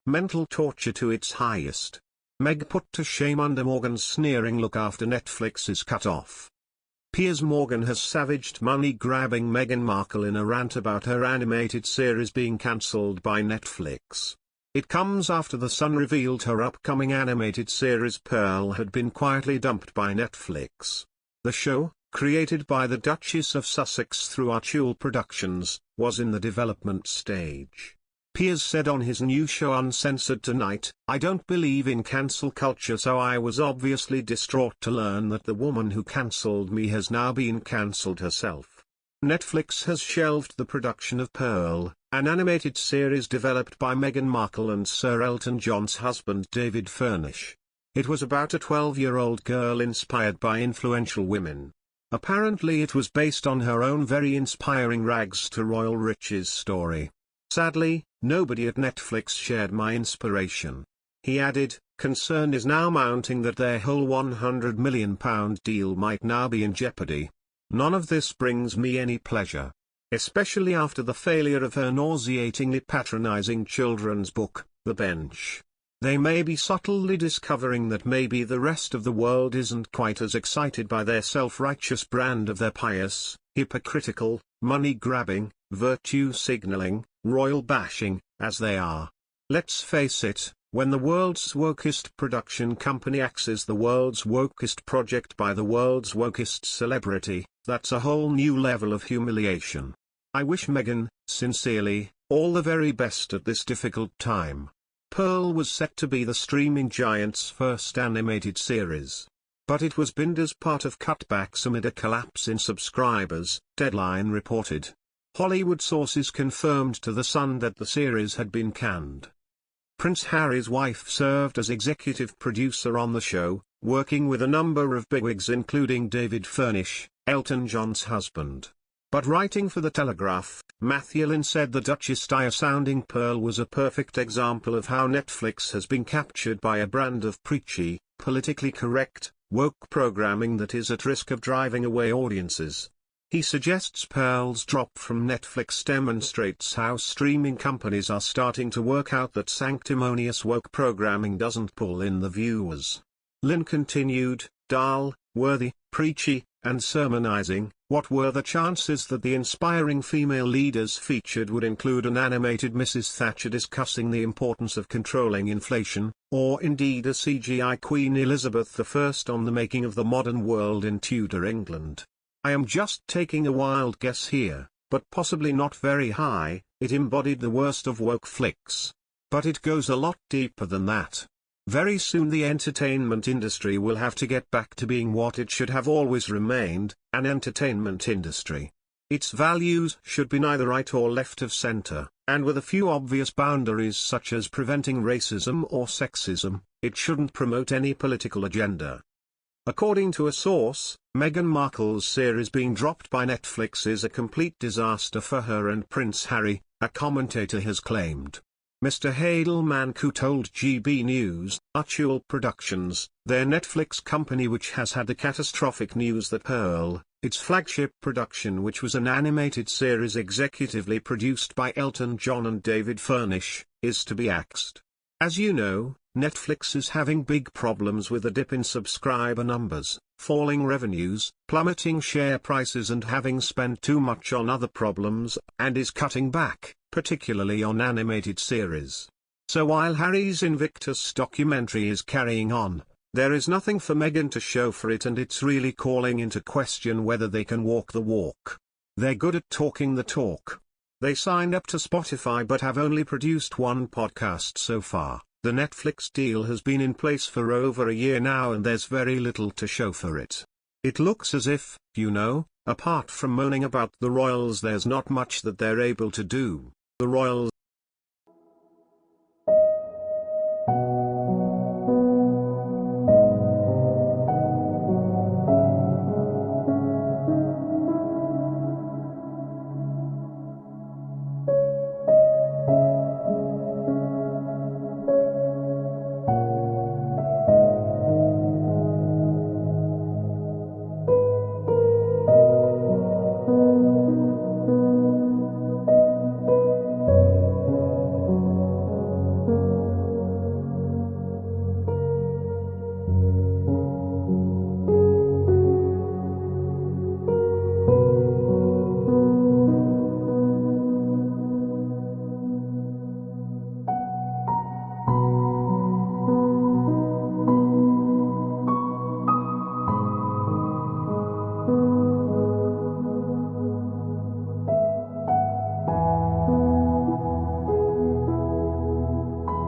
mental torture to its highest. Meg put to shame under Morgan's sneering look after Netflix's cut-off. Piers Morgan has savaged money-grabbing Meghan Markle in a rant about her animated series being cancelled by Netflix. It comes after The Sun revealed her upcoming animated series Pearl had been quietly dumped by Netflix. The show, created by the Duchess of Sussex through Artuel Productions, was in the development stage. Piers said on his new show Uncensored tonight, "I don't believe in cancel culture, so I was obviously distraught to learn that the woman who cancelled me has now been cancelled herself." Netflix has shelved the production of Pearl, an animated series developed by Meghan Markle and Sir Elton John's husband David Furnish. It was about a 12-year-old girl inspired by influential women. Apparently it was based on her own very inspiring rags to royal riches story. "Sadly, nobody at Netflix shared my inspiration." He added, concern is now mounting that their whole £100 million deal might now be in jeopardy. "None of this brings me any pleasure. Especially after the failure of her nauseatingly patronizing children's book, The Bench. They may be subtly discovering that maybe the rest of the world isn't quite as excited by their self-righteous brand of their pious, hypocritical, money-grabbing, virtue-signaling, royal bashing, as they are. Let's face it, when the world's wokest production company axes the world's wokest project by the world's wokest celebrity, that's a whole new level of humiliation. I wish Meghan, sincerely, all the very best at this difficult time." Pearl was set to be the streaming giant's first animated series. But it was binned as part of cutbacks amid a collapse in subscribers, Deadline reported. Hollywood sources confirmed to The Sun that the series had been canned. Prince Harry's wife served as executive producer on the show, working with a number of bigwigs including David Furnish, Elton John's husband. But writing for The Telegraph, Matthew Lynn said the Duchess-style-sounding Pearl was a perfect example of how Netflix has been captured by a brand of preachy, politically correct, woke programming that is at risk of driving away audiences. He suggests Pearl's drop from Netflix demonstrates how streaming companies are starting to work out that sanctimonious woke programming doesn't pull in the viewers. Lynn continued, dull, worthy, preachy, and sermonizing. What were the chances that the inspiring female leaders featured would include an animated Mrs. Thatcher discussing the importance of controlling inflation, or indeed a CGI Queen Elizabeth I on the making of the modern world in Tudor England? I am just taking a wild guess here, but possibly not very high. It embodied the worst of woke flicks. But it goes a lot deeper than that. Very soon the entertainment industry will have to get back to being what it should have always remained, an entertainment industry. Its values should be neither right or left of center, and with a few obvious boundaries such as preventing racism or sexism, it shouldn't promote any political agenda. According to a source, Meghan Markle's series being dropped by Netflix is a complete disaster for her and Prince Harry, a commentator has claimed. Mr. Hadelman told GB News, Artuel Productions, their Netflix company which has had the catastrophic news that Pearl, its flagship production which was an animated series executively produced by Elton John and David Furnish, is to be axed. As you know, Netflix is having big problems with a dip in subscriber numbers, falling revenues, plummeting share prices and having spent too much on other problems, and is cutting back, particularly on animated series. So while Harry's Invictus documentary is carrying on, there is nothing for Meghan to show for it, and it's really calling into question whether they can walk the walk. They're good at talking the talk. They signed up to Spotify but have only produced one podcast so far. The Netflix deal has been in place for over a year now and there's very little to show for it. It looks as if, apart from moaning about the royals, there's not much that they're able to do. The royals